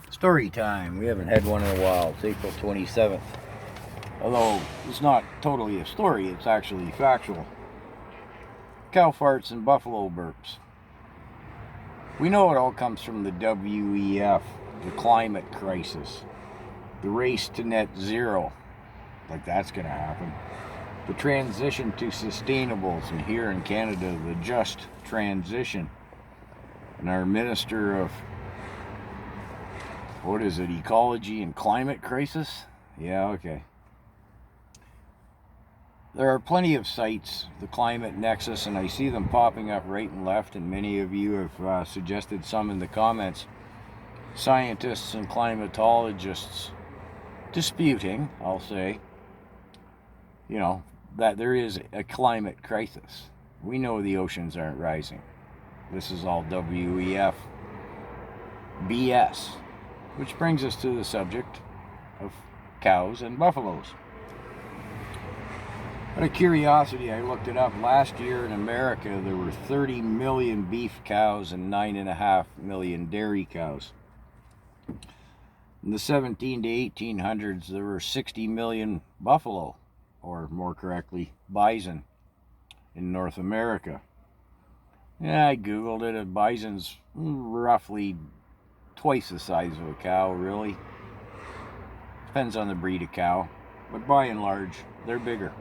Story time. We haven't had one in a while. It's April 27th. Although it's not totally a story, it's actually factual. Cow farts and buffalo burps. We know it all comes from the WEF, the climate crisis, the race to net zero. Like that's going to happen. The transition to sustainables, and here in Canada, the just transition. And our Minister of what is it, ecology and climate crisis? Yeah, okay. There are plenty of sites, the climate nexus, and I see them popping up right and left, and many of you have suggested some in the comments. Scientists and climatologists disputing, I'll say, that there is a climate crisis. We know the oceans aren't rising. This is all WEF BS. Which brings us to the subject of cows and buffaloes. Out of curiosity, I looked it up. Last year in America, there were 30 million beef cows and 9.5 million dairy cows. In the 17 to 1800s, there were 60 million buffalo, or more correctly, bison, in North America. Yeah, I Googled it. A bison's roughly twice the size of a cow, really. Depends on the breed of cow, but by and large, they're bigger.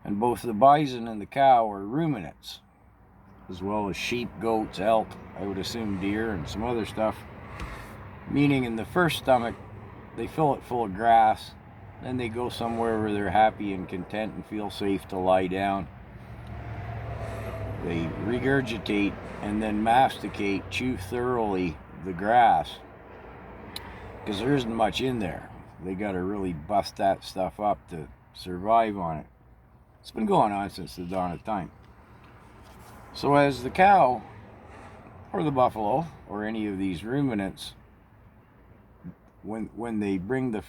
And both the bison and the cow are ruminants, as well as sheep, goats, elk, I would assume deer, and some other stuff. Meaning in the first stomach, they fill it full of grass, then they go somewhere where they're happy and content and feel safe to lie down. They regurgitate and then masticate, chew thoroughly the grass, because there isn't much in there. They got to really bust that stuff up to survive on it. It's been going on since the dawn of time. So as the cow or the buffalo or any of these ruminants, when they bring the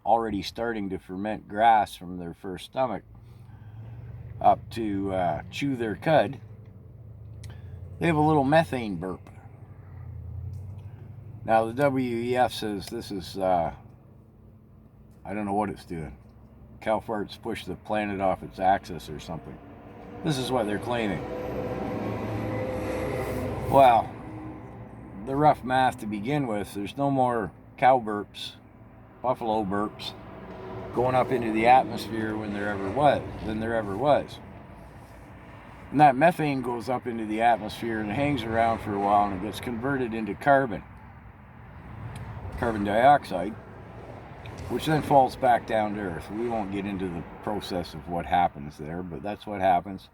already starting to ferment grass from their first stomach up to chew their cud, they have a little methane burp. Now the WEF says this is, I don't know what it's doing. Cow farts push the planet off its axis or something. This is what they're claiming. Well, the rough math to begin with, there's no more cow burps, buffalo burps, going up into the atmosphere than there ever was. And that methane goes up into the atmosphere and hangs around for a while, and it gets converted into carbon dioxide, which then falls back down to Earth. We won't get into the process of what happens there, but that's what happens.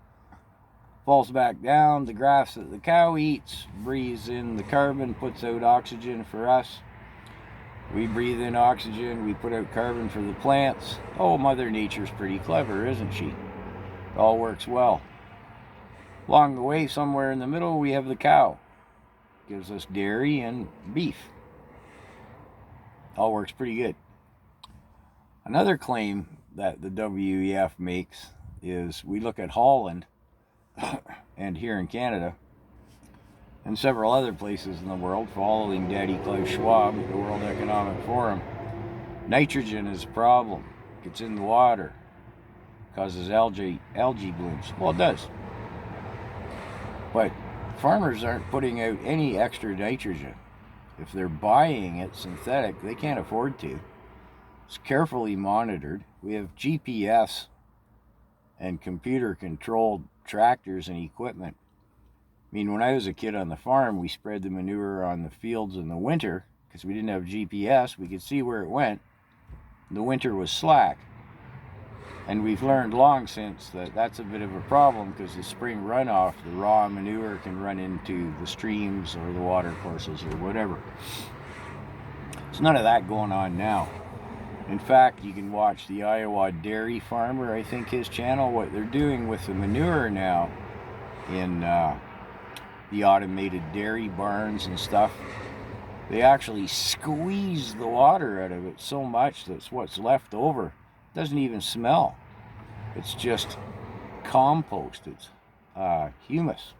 Falls back down, the grass that the cow eats breathes in the carbon, puts out oxygen for us. We breathe in oxygen, we put out carbon for the plants. Oh, Mother Nature's pretty clever, isn't she? It all works well. Along the way, somewhere in the middle, we have the cow. Gives us dairy and beef. All works pretty good. Another claim that the WEF makes is we look at Holland and here in Canada and several other places in the world, following Daddy Klaus Schwab at the World Economic Forum. Nitrogen is a problem. It gets in the water, causes algae blooms. Well, it does. But farmers aren't putting out any extra nitrogen. If they're buying it synthetic, they can't afford to. It's carefully monitored. We have GPS and computer-controlled tractors and equipment. I mean, when I was a kid on the farm, we spread the manure on the fields in the winter because we didn't have GPS. We could see where it went. The winter was slack. And we've learned long since that that's a bit of a problem because the spring runoff, the raw manure, can run into the streams or the water courses or whatever. There's none of that going on now. In fact, you can watch the Iowa dairy farmer, I think his channel, what they're doing with the manure now in the automated dairy barns and stuff. They actually squeeze the water out of it so much that what's left over doesn't even smell. It's just compost. It's humus.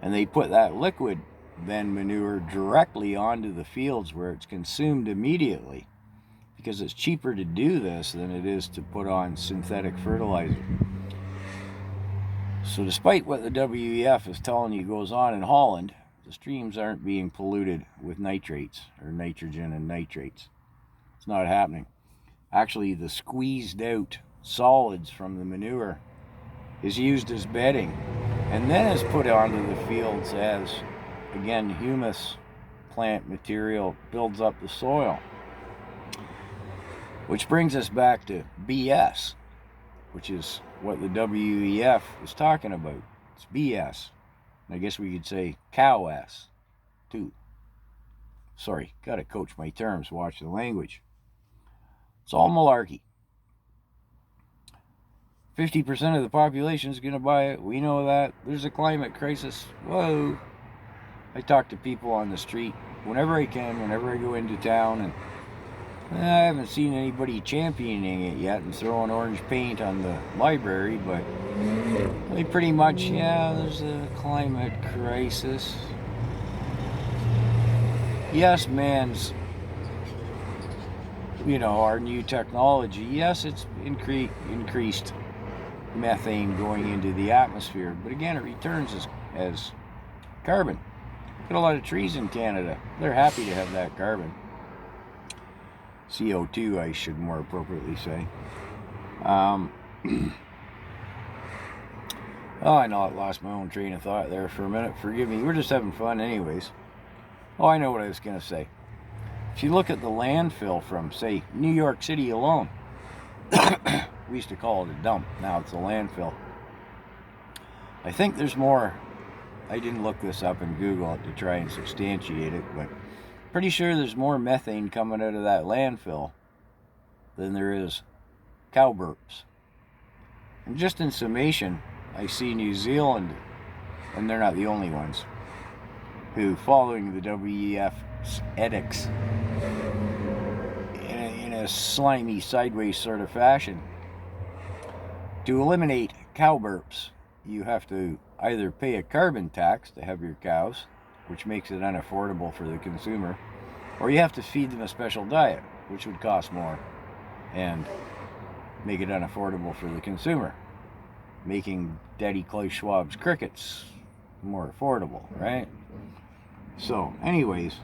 And they put that liquid then manure directly onto the fields where it's consumed immediately, because it's cheaper to do this than it is to put on synthetic fertilizer. So despite what the WEF is telling you goes on in Holland, the streams aren't being polluted with nitrates or nitrogen and nitrates. It's not happening. Actually, the squeezed out solids from the manure is used as bedding and then is put onto the fields as, again, humus plant material, builds up the soil. Which brings us back to BS, which is what the WEF is talking about. It's BS. I guess we could say cow ass, too. Sorry, gotta coach my terms, watch the language. It's all malarkey. 50% of the population is going to buy it. We know that. There's a climate crisis. Whoa. I talk to people on the street whenever I can, whenever I go into town, and I haven't seen anybody championing it yet and throwing orange paint on the library, but they pretty much, yeah, there's a climate crisis. Yes, man's, our new technology, yes, it's increased methane going into the atmosphere, but again, it returns as carbon. Got a lot of trees in Canada. They're happy to have that carbon. CO2, I should more appropriately say. Oh, I know I lost my own train of thought there for a minute. Forgive me. We're just having fun anyways. Oh, I know what I was going to say. If you look at the landfill from, say, New York City alone, we used to call it a dump. Now it's a landfill. I think there's more. I didn't look this up in Google to try and substantiate it, but pretty sure there's more methane coming out of that landfill than there is cow burps. And just in summation, I see New Zealand, and they're not the only ones, who, following the WEF's edicts in a slimy, sideways sort of fashion, to eliminate cow burps, you have to either pay a carbon tax to have your cows, which makes it unaffordable for the consumer, or you have to feed them a special diet, which would cost more and make it unaffordable for the consumer, making Daddy Klaus Schwab's crickets more affordable, right? So, anyways,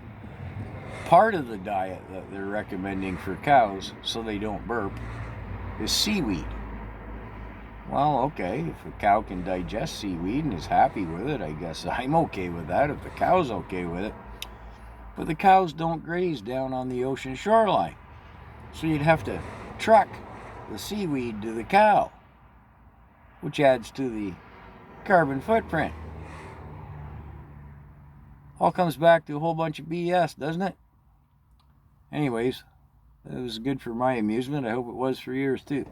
part of the diet that they're recommending for cows so they don't burp is seaweed. Well, okay, if a cow can digest seaweed and is happy with it, I guess I'm okay with that if the cow's okay with it. But the cows don't graze down on the ocean shoreline. So you'd have to truck the seaweed to the cow, which adds to the carbon footprint. All comes back to a whole bunch of BS, doesn't it? Anyways, it was good for my amusement. I hope it was for yours too.